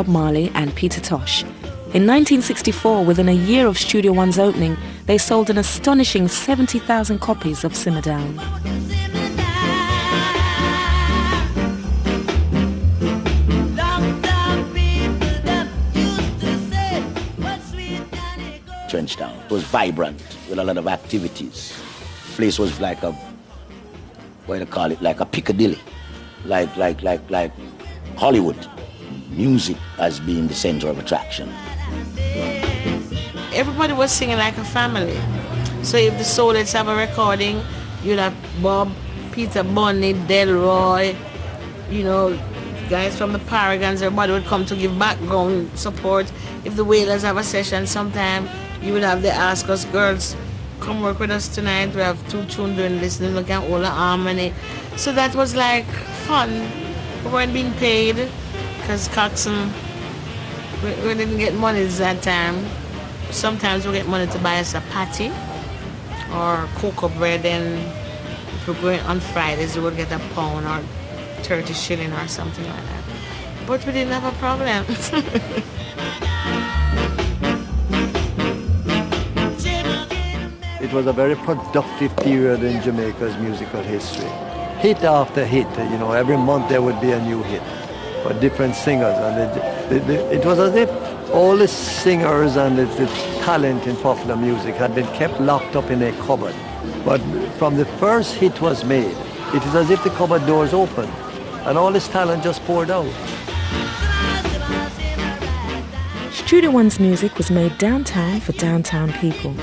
Bob Marley and Peter Tosh. In 1964, within a year of Studio One's opening, they sold an astonishing 70,000 copies of Simmer Down. Trenchtown. It was vibrant with a lot of activities. The place was like a, what do you call it, like a Piccadilly, like Hollywood. Music as being the center of attraction. Everybody was singing like a family. So if the Soulettes have a recording, you'd have Bob, Peter Bunny, Delroy, you know, guys from the Paragons, everybody would come to give background support. If the Wailers have a session sometime, you would have the Ask Us girls, come work with us tonight. We have 2 tunes doing listening, look at all the harmony. So that was like fun. We weren't being paid because Coxsone, we didn't get money that time. Sometimes we get money to buy us a patty or cocoa bread, and if we're going on Fridays, we would get a pound or 30 shilling or something like that. But we didn't have a problem. It was a very productive period in Jamaica's musical history. Hit after hit, you know, every month there would be a new hit for different singers. And it was as if all the singers and the talent in popular music had been kept locked up in a cupboard. But from the first hit was made, it is as if the cupboard doors opened and all this talent just poured out. Studio One's music was made downtown for downtown people.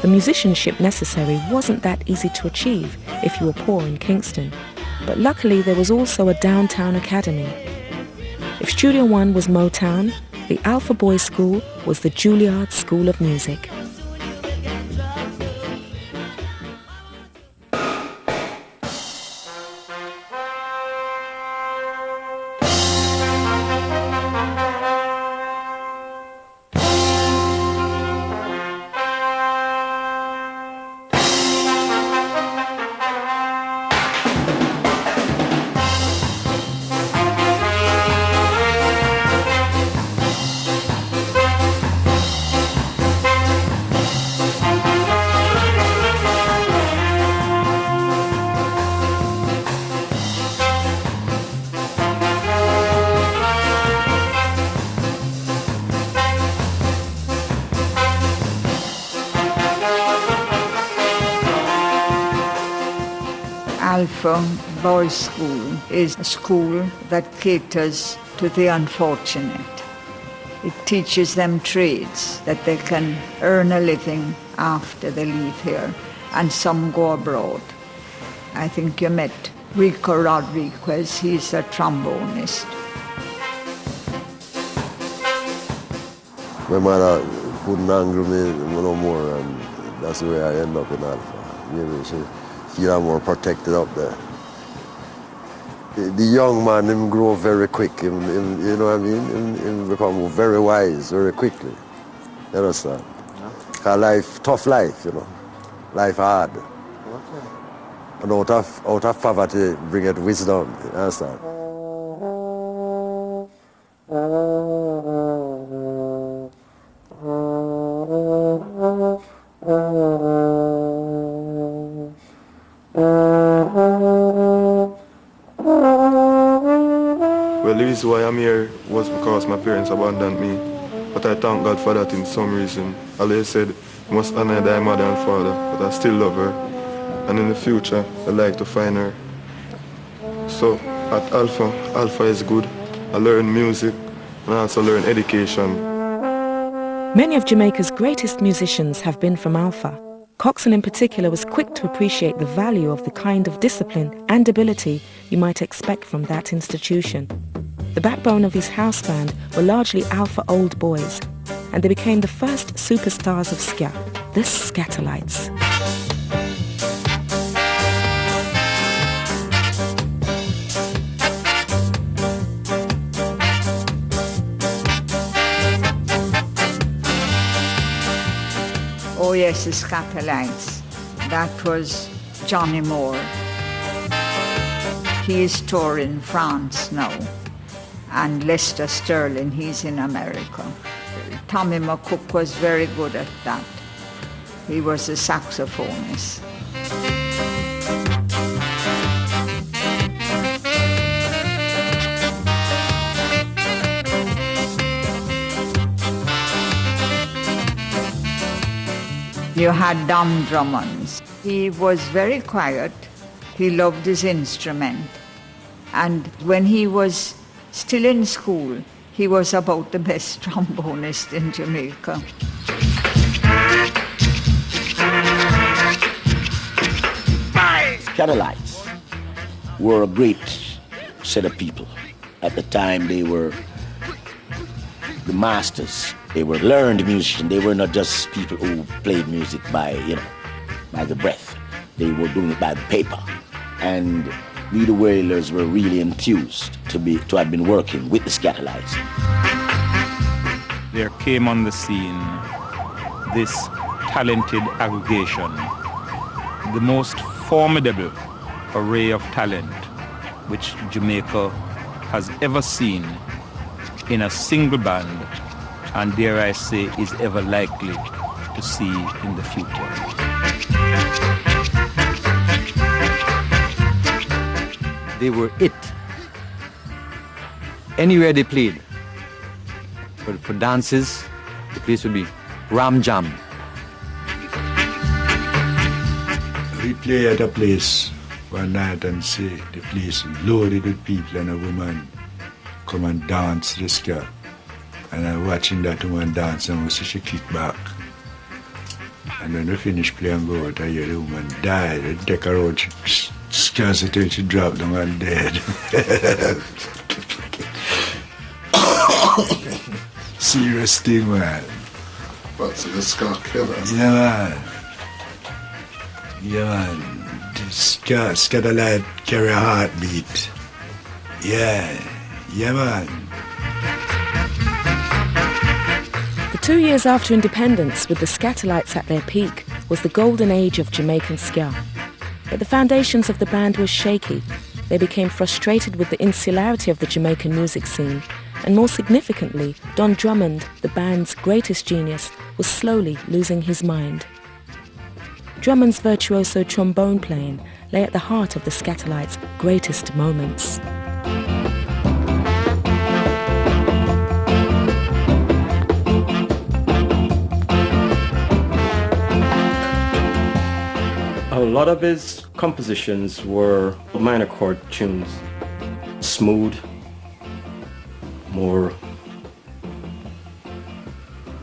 The musicianship necessary wasn't that easy to achieve if you were poor in Kingston, but luckily there was also a downtown academy. If Studio One was Motown, the Alpha Boys School was the Juilliard School of Music. Alpha Boys School is a school that caters to the unfortunate. It teaches them trades that they can earn a living after they leave here, and some go abroad. I think you met Rico Rodriguez, he's a trombonist. My mother couldn't anger me no more, and that's the way I end up in Alpha. Maybe she feel more protected up there. The young man, him grow very quick, you know what I mean? Him become very wise very quickly. You understand? Yeah. Cause life, tough life, you know. Life hard. Okay. And out of poverty bringeth wisdom, you understand? Well, the reason why I'm here was because my parents abandoned me. But I thank God for that in some reason. Ali said, you must honor thy mother and father, but I still love her. And in the future, I'd like to find her. So at Alpha is good. I learn music and I also learn education. Many of Jamaica's greatest musicians have been from Alpha. Coxsone in particular was quick to appreciate the value of the kind of discipline and ability you might expect from that institution. The backbone of his house band were largely Alpha old boys, and they became the first superstars of ska, the Scatolites. Oh yes, the Scatolites. That was Johnny Moore. He is touring France now. and Lester Sterling, he's in America. Tommy McCook was very good at that. He was a saxophonist. You had Don Drummond. He was very quiet. He loved his instrument. And when he was still in school, he was about the best trombonist in Jamaica. Catalites were a great set of people. At the time, they were the masters. They were learned musicians. They were not just people who played music by the breath. They were doing it by the paper. And we, the Wailers, were really enthused to have been working with the Scatolites. There came on the scene this talented aggregation, the most formidable array of talent which Jamaica has ever seen in a single band, and dare I say is ever likely to see in the future. They were it. Anywhere they played. For dances, the place would be Ram Jam. We play at a place one night and say the place loaded with people and a woman come and dance the ska. And I'm watching that woman dance and we see she kick back. And when we finish playing go out, I hear the woman die. They take her out, she scans it till she dropped down and dead. Serious thing, man. What's the ska killer? Yeah, man. Yeah, man. The Scatolite carry a heartbeat. Yeah. Yeah, man. 2 years after independence, with the Scatolites at their peak, was the golden age of Jamaican ska. But the foundations of the band were shaky. They became frustrated with the insularity of the Jamaican music scene, and more significantly, Don Drummond, the band's greatest genius, was slowly losing his mind. Drummond's virtuoso trombone playing lay at the heart of the Scatolites' greatest moments. A lot of his compositions were minor chord tunes, smooth, more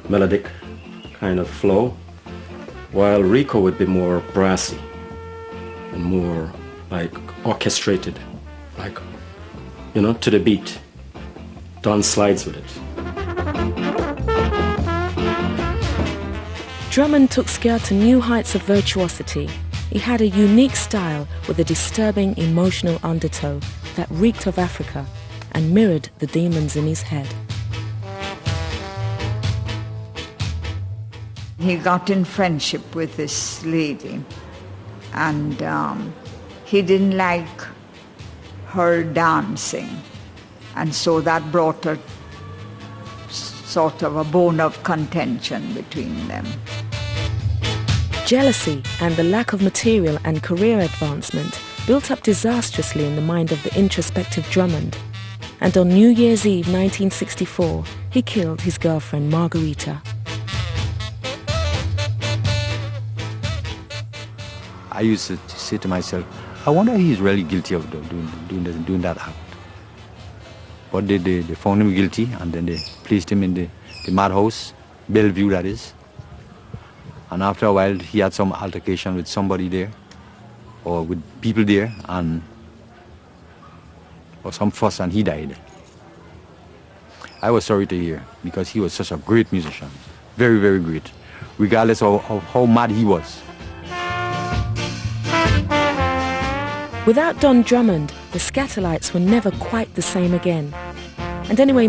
melodic kind of flow, while Rico would be more brassy and more like orchestrated, like, you know, to the beat. Don slides with it. Drummond took ska to new heights of virtuosity. He had a unique style with a disturbing emotional undertow that reeked of Africa and mirrored the demons in his head. He got in friendship with this lady, and he didn't like her dancing, and so that brought a sort of a bone of contention between them. Jealousy and the lack of material and career advancement built up disastrously in the mind of the introspective Drummond. And on New Year's Eve 1964, he killed his girlfriend Margarita. I used to say to myself, I wonder if he's really guilty of doing that act. But they found him guilty, and then they placed him in the madhouse, Bellevue that is. And after a while, he had some altercation with somebody there, or with people there, or some fuss, and he died. I was sorry to hear, because he was such a great musician, very, very great, regardless of how mad he was. Without Don Drummond, the Scatolites were never quite the same again. And anyway,